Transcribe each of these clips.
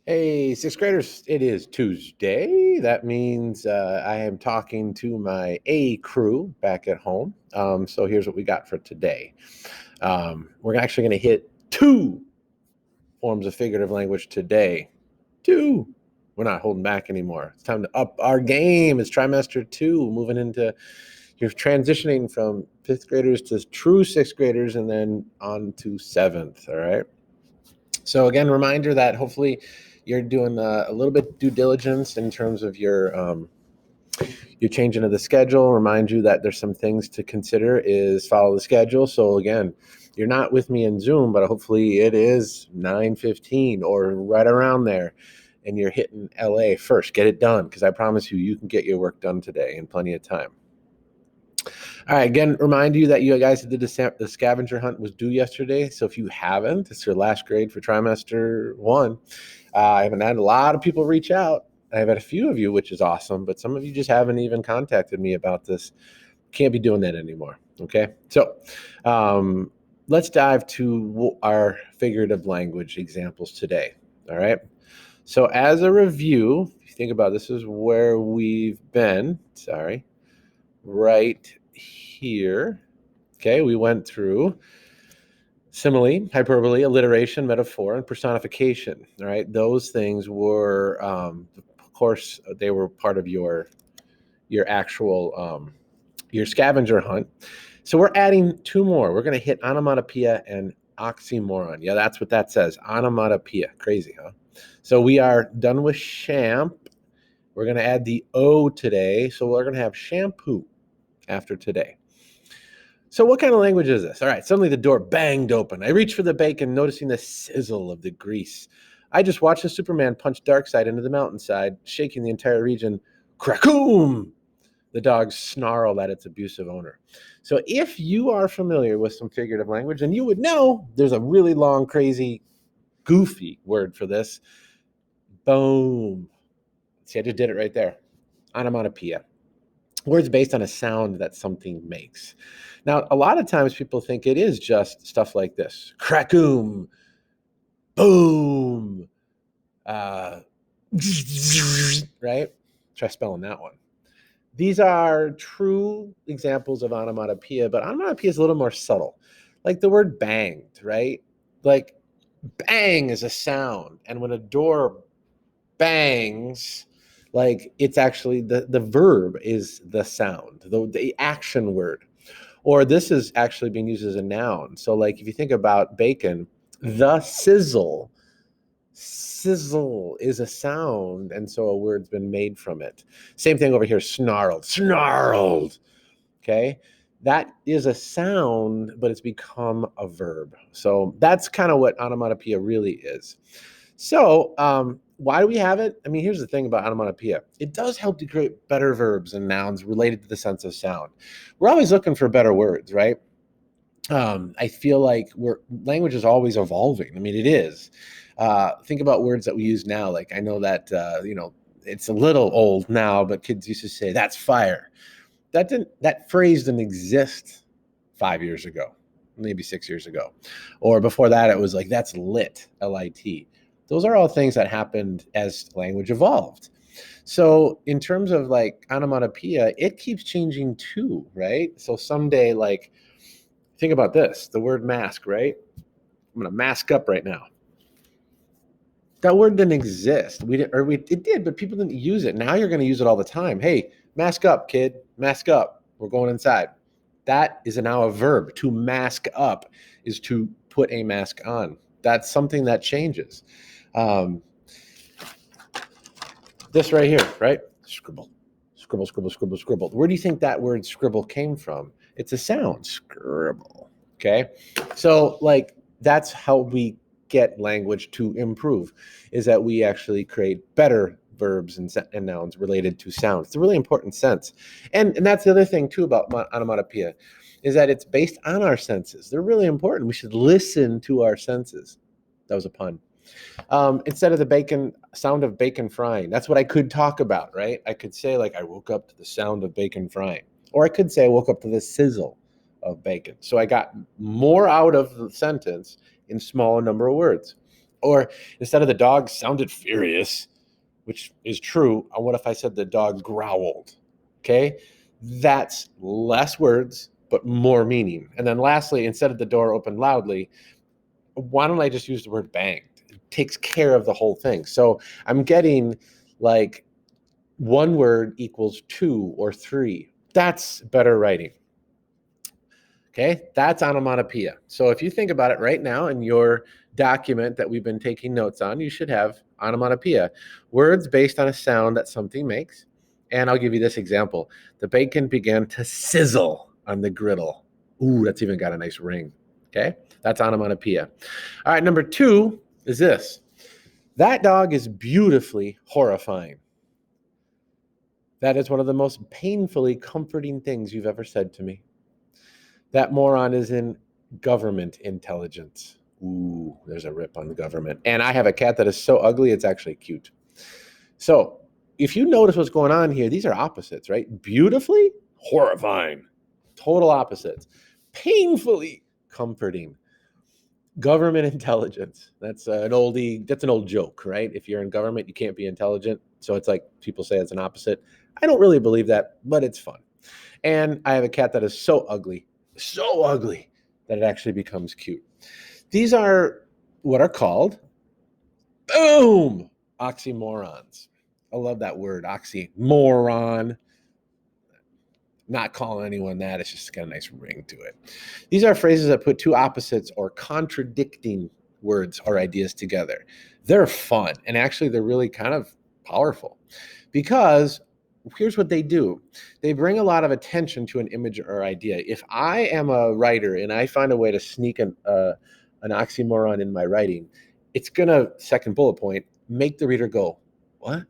Hey, sixth graders, it is Tuesday. That means I am talking to my A crew back at home. So here's what we got for today. We're actually going to hit two forms of figurative language today. Two. We're not holding back anymore. It's time to up our game. It's trimester two, moving into, you're transitioning from fifth graders to true sixth graders and then on to seventh. All right. So again, reminder that hopefully you're doing a little bit due diligence in terms of your changing of the schedule. Remind you that there's some things to consider is follow the schedule. So again, you're not with me in Zoom, but hopefully it is 9:15 or right around there, and you're hitting ELA first. Get it done, because I promise you can get your work done today in plenty of time. All right, again, remind you that you guys did the scavenger hunt was due yesterday. So if you haven't, it's your last grade for trimester one. I haven't had a lot of people reach out. I've had a few of you, which is awesome, but some of you just haven't even contacted me about this. Can't be doing that anymore. Okay, so let's dive to our figurative language examples today. All right. So as a review, if you think about this, is where we've been. Sorry, right here. Okay, we went through simile, hyperbole, alliteration, metaphor, and personification. All right, those things were, of course, they were part of your actual your scavenger hunt. So we're adding two more. We're going to hit onomatopoeia and oxymoron. Yeah, that's what that says. Onomatopoeia. Crazy, huh? So we are done with champ. We're going to add the O today. So we're going to have shampoo after today. So what kind of language is this? All right, suddenly the door banged open. I reached for the bacon, noticing the sizzle of the grease. I just watched the Superman punch Darkseid into the mountainside, shaking the entire region. Crackoom! The dog snarled at its abusive owner. So if you are familiar with some figurative language, then you would know there's a really long, crazy, goofy word for this. Boom. See, I just did it right there. Onomatopoeia. Words based on a sound that something makes. Now, a lot of times people think it is just stuff like this. Crackoom, boom, right? Try spelling that one. These are true examples of onomatopoeia, but onomatopoeia is a little more subtle. Like the word banged, right? Like bang is a sound. And when a door bangs, like it's actually the verb is the sound, the action word. Or this is actually being used as a noun. So like if you think about bacon, the sizzle is a sound, and so a word's been made from it. Same thing over here, snarled. Okay, that is a sound, but it's become a verb. So that's kind of what onomatopoeia really is. So why do we have it? I mean, here's the thing about onomatopoeia. It does help to create better verbs and nouns related to the sense of sound. We're always looking for better words, right? I feel like language is always evolving. I mean, it is. Think about words that we use now. Like I know that it's a little old now, but kids used to say that's fire. That phrase didn't exist 5 years ago, maybe 6 years ago, or before that it was like that's lit, Lit. Those are all things that happened as language evolved. So in terms of like onomatopoeia, it keeps changing too, right? So someday, like, think about this, the word mask, right? I'm going to mask up right now. That word didn't exist. It did, but people didn't use it. Now you're going to use it all the time. Hey, mask up, kid. Mask up. We're going inside. That is now a verb. To mask up is to put a mask on. That's something that changes. This right here, right? Scribble, scribble, scribble, scribble, scribble. Where do you think that word scribble came from? It's a sound, scribble. Okay. So, like, that's how we get language to improve, is that we actually create better verbs and nouns related to sound. It's a really important sense. And that's the other thing, too, about onomatopoeia, is that it's based on our senses. They're really important. We should listen to our senses. That was a pun. Instead of the sound of bacon frying. That's what I could talk about, right? I could say, like, I woke up to the sound of bacon frying. Or I could say I woke up to the sizzle of bacon. So I got more out of the sentence in smaller number of words. Or instead of the dog sounded furious, which is true, what if I said the dog growled? Okay, that's less words, but more meaning. And then lastly, instead of the door opened loudly, why don't I just use the word banged? It takes care of the whole thing. So I'm getting like one word equals 2 or 3. That's better writing. Okay, that's onomatopoeia. So if you think about it right now in your document that we've been taking notes on, you should have onomatopoeia, words based on a sound that something makes. And I'll give you this example. The bacon began to sizzle on the griddle. Ooh, that's even got a nice ring. Okay, that's onomatopoeia. All right, number 2 is this. That dog is beautifully horrifying. That is one of the most painfully comforting things you've ever said to me. That moron is in government intelligence. Ooh, there's a rip on the government. And I have a cat that is so ugly, it's actually cute. So if you notice what's going on here, these are opposites, right? Beautifully horrifying. Total opposites. Painfully comforting. Government intelligence. That's an oldie. That's an old joke, right? If you're in government, you can't be intelligent. So it's like people say it's an opposite. I don't really believe that, but it's fun. And I have a cat that is so ugly that it actually becomes cute. These are what are called, boom, oxymorons. I love that word, oxymoron. Not calling anyone that, it's just got a nice ring to it. These are phrases that put two opposites or contradicting words or ideas together. They're fun, and actually they're really kind of powerful because here's what they do. They bring a lot of attention to an image or idea. If I am a writer and I find a way to sneak an oxymoron in my writing, it's going to, second bullet point, make the reader go, what?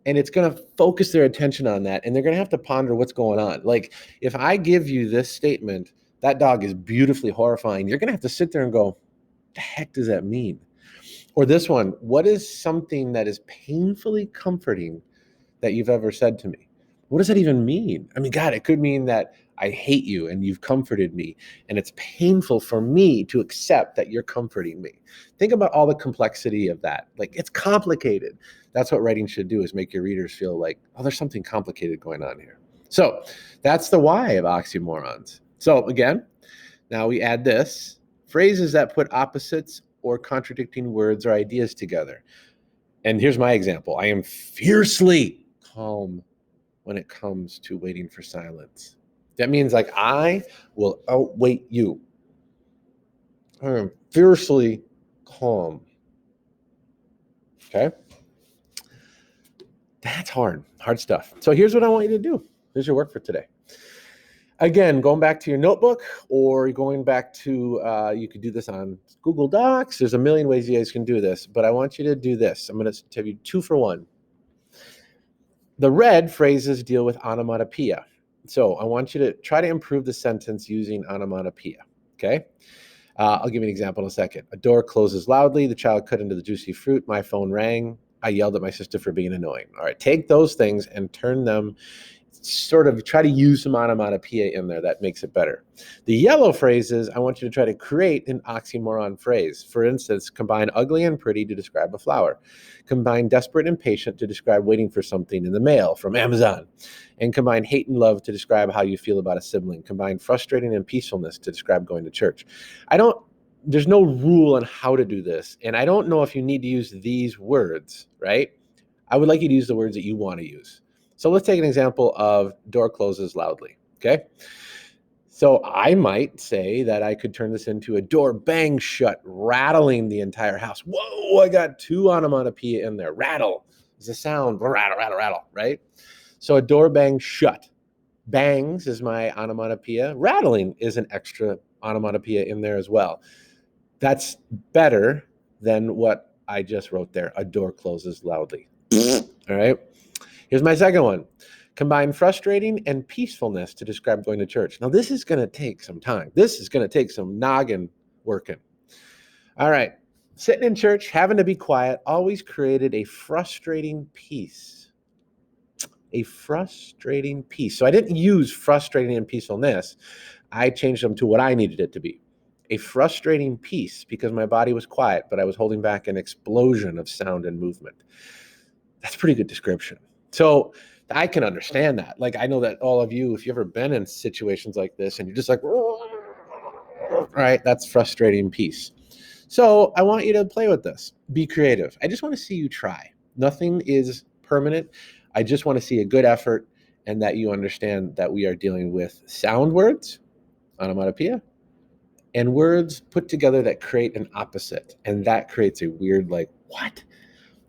And it's going to focus their attention on that. And they're going to have to ponder what's going on. Like if I give you this statement, that dog is beautifully horrifying, you're going to have to sit there and go, what the heck does that mean? Or this one, what is something that is painfully comforting that you've ever said to me? What does that even mean? I mean, God, it could mean that I hate you and you've comforted me, and it's painful for me to accept that you're comforting me. Think about all the complexity of that. Like, it's complicated. That's what writing should do, is make your readers feel like, oh, there's something complicated going on here. So that's the why of oxymorons. So again, now we add this, phrases that put opposites or contradicting words or ideas together. And here's my example. I am fiercely calm when it comes to waiting for silence. That means like I will outwait you. I am fiercely calm. Okay? That's hard stuff. So here's what I want you to do. Here's your work for today. Again, going back to your notebook or going back to, you could do this on Google Docs. There's a million ways you guys can do this, but I want you to do this. I'm going to tell you 2 for 1. The red phrases deal with onomatopoeia. So I want you to try to improve the sentence using onomatopoeia, okay? I'll give you an example in a second. A door closes loudly. The child cut into the juicy fruit. My phone rang. I yelled at my sister for being annoying. All right, take those things and turn them, sort of try to use some onomatopoeia in there. That makes it better. The yellow phrases, I want you to try to create an oxymoron phrase. For instance, combine ugly and pretty to describe a flower. Combine desperate and patient to describe waiting for something in the mail from Amazon. And combine hate and love to describe how you feel about a sibling. Combine frustrating and peacefulness to describe going to church. There's no rule on how to do this. And I don't know if you need to use these words, right? I would like you to use the words that you want to use. So let's take an example of door closes loudly, okay? So I might say that I could turn this into a door bang shut, rattling the entire house. Whoa, I got 2 onomatopoeia in there. Rattle is a sound, rattle, rattle, rattle, right? So a door bang shut. Bangs is my onomatopoeia. Rattling is an extra onomatopoeia in there as well. That's better than what I just wrote there. A door closes loudly. All right. Here's my second one. Combine frustrating and peacefulness to describe going to church. Now, this is going to take some time. This is going to take some noggin working. All right. Sitting in church, having to be quiet, always created a frustrating peace. A frustrating peace. So I didn't use frustrating and peacefulness. I changed them to what I needed it to be. a frustrating piece because my body was quiet, but I was holding back an explosion of sound and movement. That's a pretty good description. So I can understand that. Like, I know that all of you, if you've ever been in situations like this and you're just like, right, that's frustrating piece. So I want you to play with this. Be creative. I just want to see you try. Nothing is permanent. I just want to see a good effort and that you understand that we are dealing with sound words, onomatopoeia, and words put together that create an opposite. And that creates a weird, like, what?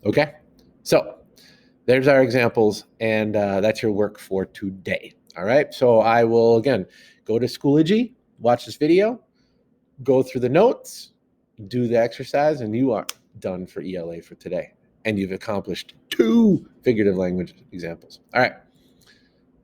Okay? So there's our examples, and that's your work for today. All right? So I will, again, go to Schoology, watch this video, go through the notes, do the exercise, and you are done for ELA for today. And you've accomplished 2 figurative language examples. All right.